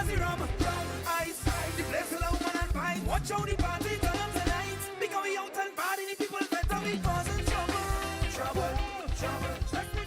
jazzy rum. Ice, the place will open and fine. Watch how the party turn up tonight. Because we out and party, the people better be causing trouble.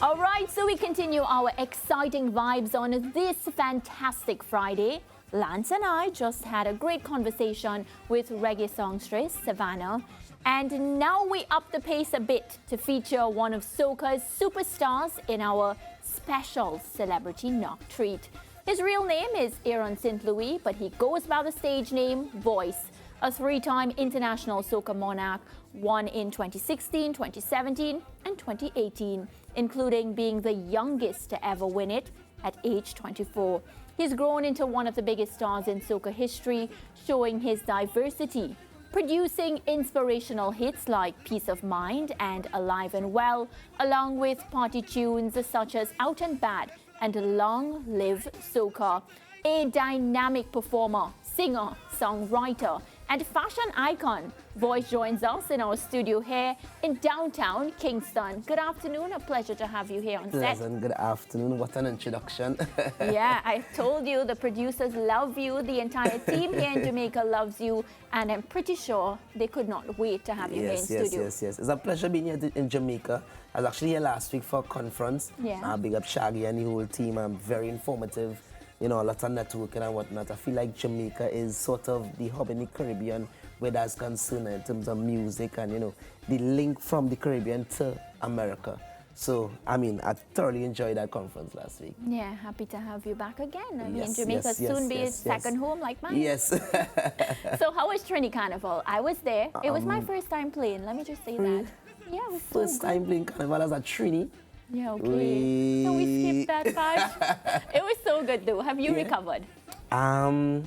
All right, so we continue our exciting vibes on this fantastic Friday. Lance and I just had a great conversation with reggae songstress Savannah. And now we up the pace a bit to feature one of soca's superstars in our special celebrity knock treat. His real name is Aaron St. Louis, but he goes by the stage name Voice, a three-time international soca monarch, won in 2016, 2017, and 2018, including being the youngest to ever win it at age 24. He's grown into one of the biggest stars in soca history, showing his diversity, producing inspirational hits like Peace of Mind and Alive and Well, along with party tunes such as Out and Bad and Long Live Soca. A dynamic performer, singer, songwriter, and fashion icon, Voice joins us in our studio here in downtown Kingston. Good afternoon, a pleasure to have you here on set. Pleasant, good afternoon, what an introduction. Yeah, I told you the producers love you, the entire team here in Jamaica loves you, and I'm pretty sure they could not wait to have you here in studio. Yes. It's a pleasure being here in Jamaica. I was actually here last week for a conference. Yeah. Big up Shaggy and the whole team. I'm very informative. You know, a lot of networking and whatnot. I feel like Jamaica is sort of the hub in the Caribbean where that's concerned in terms of music and, you know, the link from the Caribbean to America. So, I mean, I thoroughly enjoyed that conference last week. Yeah, happy to have you back again. I mean, Yes, Jamaica yes, soon yes, be yes, his second home like mine. Yes. So how was Trini Carnival? I was there. It was my first time playing, let me just say that. Yeah, it was First so time good. playing Carnival as a Trini. Yeah, okay. So we skipped that part. It was so good though. Have you recovered? Not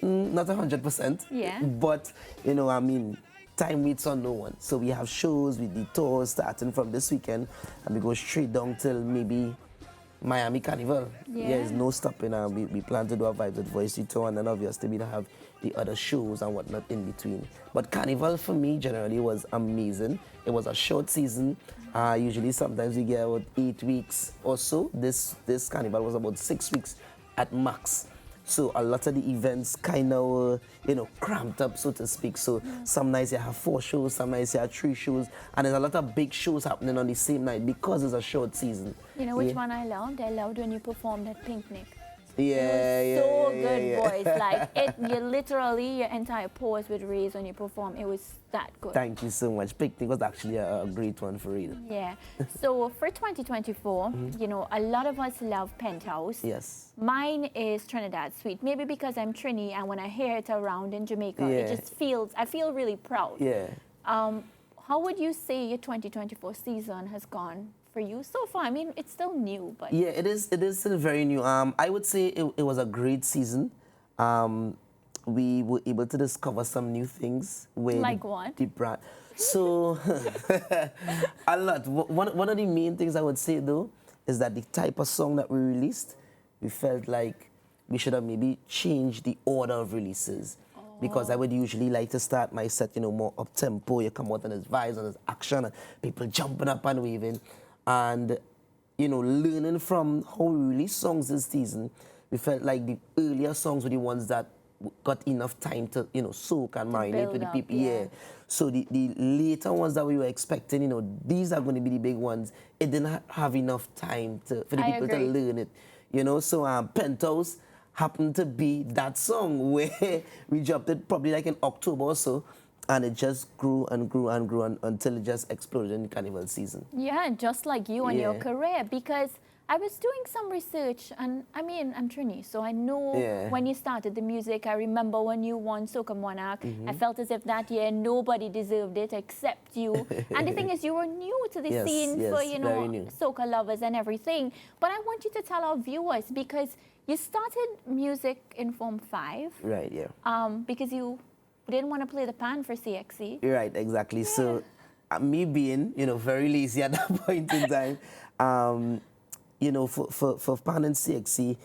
100%. Yeah. But, you know, I mean, time waits on no one. So we have shows with the tours starting from this weekend, and we go straight down till maybe Miami Carnival. Yeah. There's no stopping. We plan to do a Vibes with Voice tour, and then obviously we have the other shows and whatnot in between. But Carnival for me generally was amazing. It was a short season. Usually sometimes we get about 8 weeks or so. This Carnival was about 6 weeks at max. So a lot of the events kind of, you know, cramped up, so to speak. So some nights you have 4 shows, some nights you have 3 shows, and there's a lot of big shows happening on the same night because it's a short season. You know which one I loved? I loved when you performed at Picnic. Yeah, It was so good, yeah. Voice. Like you literally, your entire pores would raise when you perform. It was that good. Thank you so much. Picnic was actually a great one for real. Yeah. So for 2024, you know, a lot of us love Penthouse. Yes. Mine is Trinidad Sweet. Maybe because I'm Trini, and when I hear it around in Jamaica, it Yeah. just feels, I feel really proud. Yeah. How would you say your 2024 season has gone for you so far? I mean, it's still new, but Yeah, it is still very new. I would say it was a great season. We were able to discover some new things with Like what? the brand. So a lot. One of the main things I would say though is that the type of song that we released, we felt like we should have maybe changed the order of releases. Because I would usually like to start my set, you know, more up tempo. You come out and there's vibes and there's action and people jumping up and waving. And, you know, learning from how we release songs this season, we felt like the earlier songs were the ones that got enough time to, you know, soak and marinate build with the up, people. yeah. So the later ones that we were expecting, you know, these are going to be the big ones. It didn't have enough time for the I people to agree. learn it. You know, so Penthouse happened to be that song where we dropped it probably like in October or so, and it just grew and grew and grew until it just exploded in the Carnival season. yeah, just like you and your Yeah. career, because I was doing some research, and I mean, I'm Trini, so I know Yeah. when you started the music. I remember when you won Soca Monarch. Mm-hmm. I felt as if that year nobody deserved it except you. And the thing is, you were new to the Yes, scene yes, for, you know, very new. soca lovers and everything. But I want you to tell our viewers, because you started music in Form 5, Right, yeah. because you didn't want to play the pan for CXC. Right, exactly. So me being, you know, very lazy at that point in time, you know, for pan and CXC,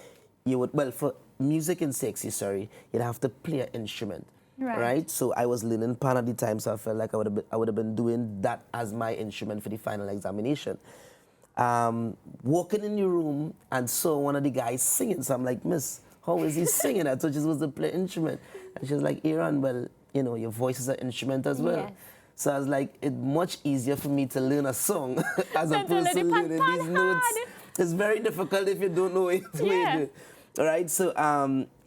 you would, well, for music and CXC, sorry, you'd have to play an instrument. Right. So I was learning pan at the time, so I felt like I would have been doing that as my instrument for the final examination. Walking in the room and saw one of the guys singing, so I'm like, Miss, how is he singing? I thought she was supposed to play instrument. And she was like, Aaron, well, you know, your voice is an instrument as well. Yes. So I was like, it's much easier for me to learn a song as Than to opposed to learn it learning these notes. hard. It's very difficult if you don't know it. Yeah. All right, so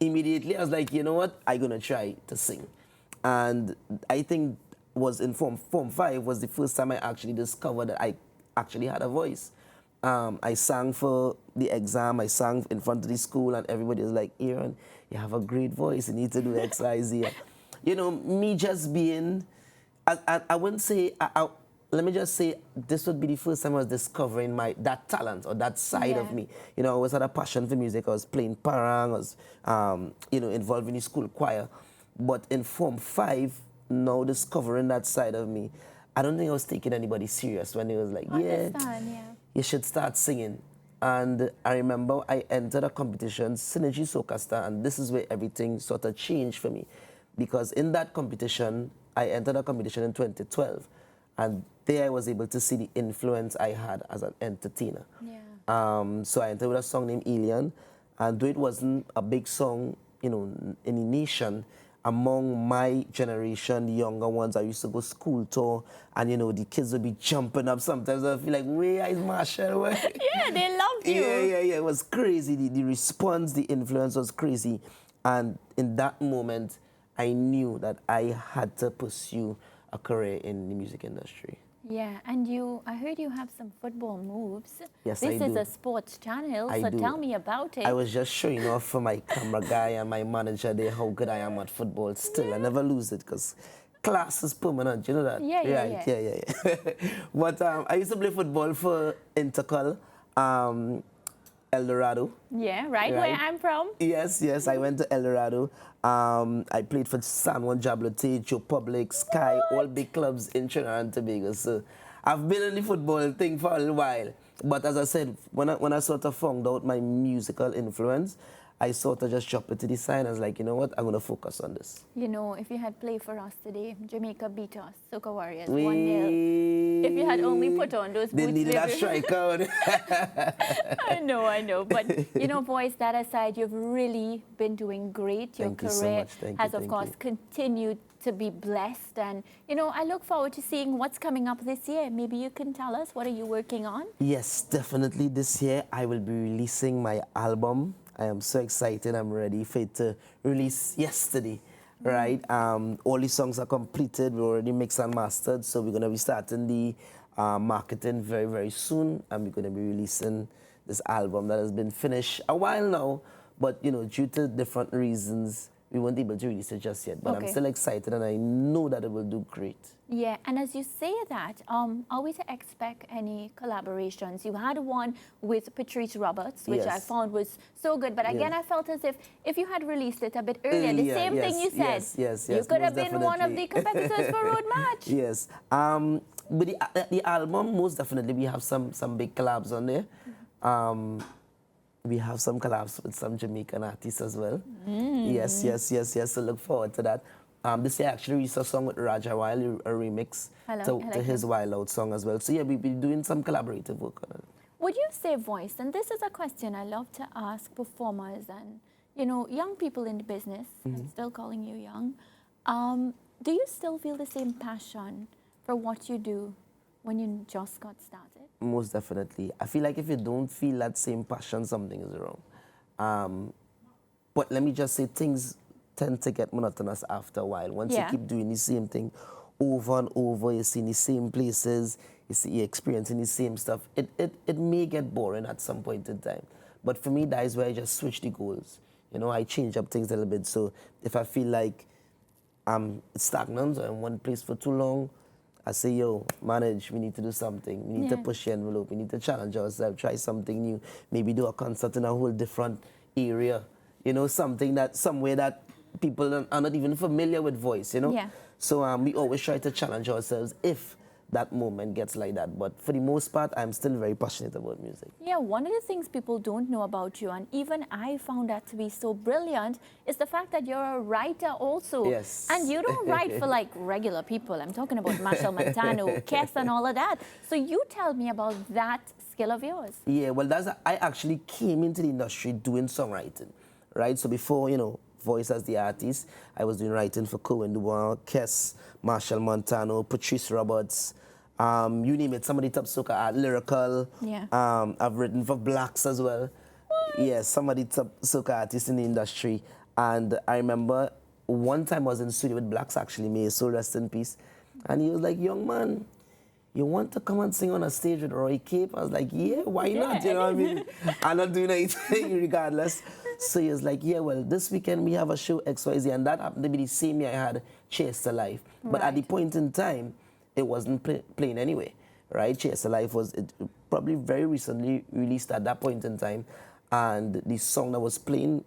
immediately I was like, you know what, I'm gonna try to sing. And I think was in Form 5 was the first time I actually discovered that I actually had a voice. I sang for the exam, I sang in front of the school, and everybody was like, Aaron, you have a great voice, you need to do X, Y, Z. You know, me just being, I wouldn't say, let me just say, this would be the first time I was discovering that talent or that side of me. You know, I always had a passion for music. I was playing parang, I was, you know, involved in the school choir. But in Form 5, now discovering that side of me, I don't think I was taking anybody serious when they was like, yeah, you should start singing. And I remember I entered a competition, Synergy Soca Star, and this is where everything sort of changed for me. Because in that competition, I entered a competition in 2012, and there I was able to see the influence I had as an entertainer. Yeah. So I entered with a song named Alien, and though it wasn't a big song, you know, in the nation, among my generation, the younger ones, I used to go school tour, and you know, the kids would be jumping up. Sometimes I feel like, where is Marshall? Yeah, they loved you. Yeah. It was crazy. The response, the influence was crazy. And in that moment, I knew that I had to pursue a career in the music industry. Yeah, and I heard you have some football moves. Yes, this I is do. a sports channel, I so do. tell me about it. I was just showing off for my camera guy and my manager there how good I am at football. Still, I never lose it because class is permanent. You know that? Yeah. But I used to play football for Intercol, El Dorado. Yeah, right, where I'm from. Yes, I went to El Dorado. I played for San Juan Jablote, Joe Public, Sky, all big clubs in Trinidad and Tobago. So I've been in the football thing for a little while. But as I said, when I sort of found out my musical influence, I sort of just dropped it to the side. I was like, you know what, I'm going to focus on this. You know, if you had played for us today, Jamaica beat us, Soca Warriors, 1-0. If you had only put on those boots. They needed that strikeout. I know. But, you know, Voice, that aside, you've really been doing great. Your Thank you so career much. Thank has, you, of thank course, you. continued to be blessed. And, you know, I look forward to seeing what's coming up this year. Maybe you can tell us, what are you working on? Yes, definitely. This year, I will be releasing my album. I am so excited. I'm ready for it to release yesterday, right? All the songs are completed. We already mixed and mastered. So we're going to be starting the marketing very, very soon. And we're going to be releasing this album that has been finished a while now. But, you know, due to different reasons, we weren't able to release it just yet. But I'm still excited, and I know that it will do great. Yeah, and as you say that, are we to expect any collaborations? You had one with Patrice Roberts, which I found was so good. But again, I felt as if you had released it a bit earlier, the same thing you said, yes, you could have been one of the competitors for Road Match. Yes. But the album, most definitely, we have some big collabs on there. We have some collabs with some Jamaican artists as well. Yes. So look forward to that. This year I actually released a song with Raja Wild, a remix to his Wild Out song as well. So yeah, we'll be doing some collaborative work on it. Would you say, Voice, and this is a question I love to ask performers and, you know, young people in the business, I'm still calling you young, do you still feel the same passion for what you do when you just got started? Most definitely. I feel like if you don't feel that same passion, something is wrong. But let me just say, things tend to get monotonous after a while. Once you keep doing the same thing over and over, you're seeing the same places, you're experiencing the same stuff, it may get boring at some point in time. But for me, that is where I just switch the goals. You know, I change up things a little bit. So if I feel like I'm stagnant or in one place for too long, I say, yo, manage, we need to do something. We need to push the envelope. We need to challenge ourselves, try something new. Maybe do a concert in a whole different area. You know, somewhere that people are not even familiar with Voice, you know? Yeah. So we always try to challenge ourselves if that moment gets like that. But for the most part, I'm still very passionate about music. Yeah, one of the things people don't know about you, and even I found that to be so brilliant, is the fact that you're a writer also. Yes. And you don't write for like regular people. I'm talking about Marshall Montano, Kes and all of that. So you tell me about that skill of yours. Yeah, well, I actually came into the industry doing songwriting, right? So before, Voice as the artist, I was doing writing for Cohen Dubois, Kess, Marshall Montano, Patrice Roberts, you name it, some of the top soca art, Lyrical. Yeah. I've written for Blacks as well. Yes, some of the top soca artists in the industry. And I remember one time I was in the studio with Blacks, actually, may his soul rest in peace. And he was like, young man, you want to come and sing on a stage with Roy Cape? I was like, yeah, why not? You know what I mean? I'm not doing anything regardless. So he was like, yeah, well, this weekend we have a show XYZ, and that happened to be the same year I had Chase to Life. But at the point in time, it wasn't playing anyway, right? Chase to Life was probably very recently released at that point in time, and the song that was playing,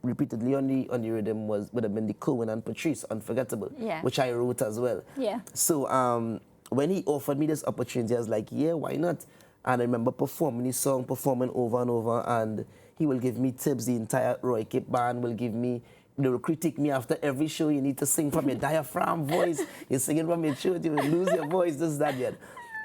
repeatedly on the rhythm would have been the Cohen and Patrice, Unforgettable, which I wrote as well. Yeah. So when he offered me this opportunity, I was like, yeah, why not? And I remember performing this song, performing over and over, and he will give me tips. The entire Roy Cape band will give me, they will critique me after every show. You need to sing from your diaphragm voice. You're singing from your throat, you will lose your voice, this, that, yet.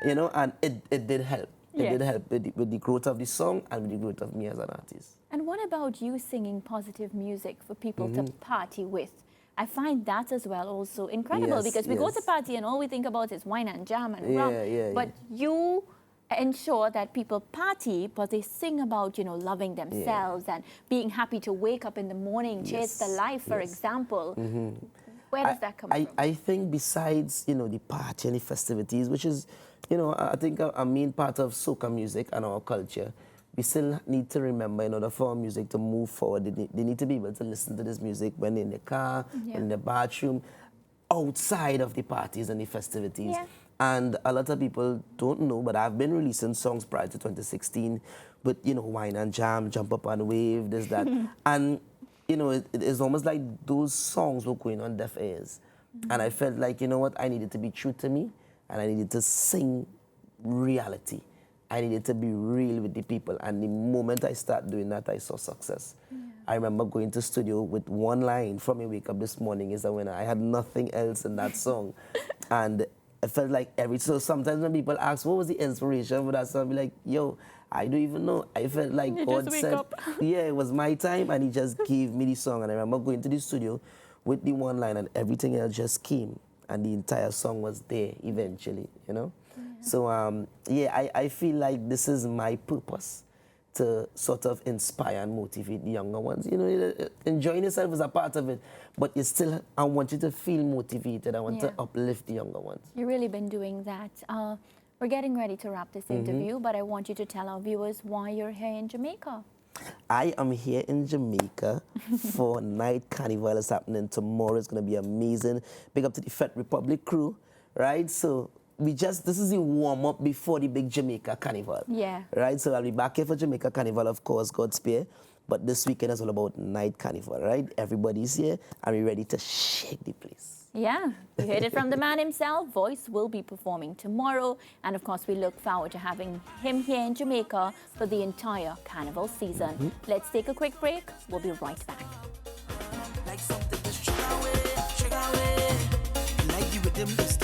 And it did help. It did help with the growth of the song and with the growth of me as an artist. And what about you singing positive music for people to party with? I find that as well also incredible, because we go to party and all we think about is wine and jam and rum. But you ensure that people party, but they sing about, loving themselves and being happy to wake up in the morning, chase the life, for example. Where does that come from? I think besides, the party and the festivities, which is, I think a main part of soca music and our culture, we still need to remember, in order for our music to move forward, they need to be able to listen to this music when they're in the car, in the bathroom, outside of the parties and the festivities. And a lot of people don't know, but I've been releasing songs prior to 2016 with, wine and jam, jump up and wave, this, that. And, it's almost like those songs were going on deaf ears. And I felt like, I needed to be true to me, and I needed to sing reality. I needed to be real with the people. And the moment I started doing that, I saw success. I remember going to studio with one line, "From your wake up this morning is a winner." I had nothing else in that song. And I felt like so sometimes when people ask, what was the inspiration for that song, I'll be like, yo, I don't even know. I felt like God said, it was my time, and he just gave me the song. And I remember going to the studio with the one line, and everything else just came. And the entire song was there eventually, So, I feel like this is my purpose, to sort of inspire and motivate the younger ones. Enjoying yourself is a part of it, but I want you to feel motivated. I want to uplift the younger ones. You've really been doing that. We're getting ready to wrap this interview, but I want you to tell our viewers why you're here in Jamaica. I am here in Jamaica for Night Carnival. It's happening tomorrow. It's going to be amazing. Big up to the Fed Republic crew, right? So this is the warm-up before the big Jamaica Carnival. Right? So I'll be back here for Jamaica Carnival, of course, God's spare. But this weekend is all about Night Carnival, right? Everybody's here, and we're ready to shake the place. Yeah, you heard it from the man himself. Voice will be performing tomorrow. And of course, we look forward to having him here in Jamaica for the entire carnival season. Let's take a quick break. We'll be right back. Like something that's trigger away. Like the rhythm is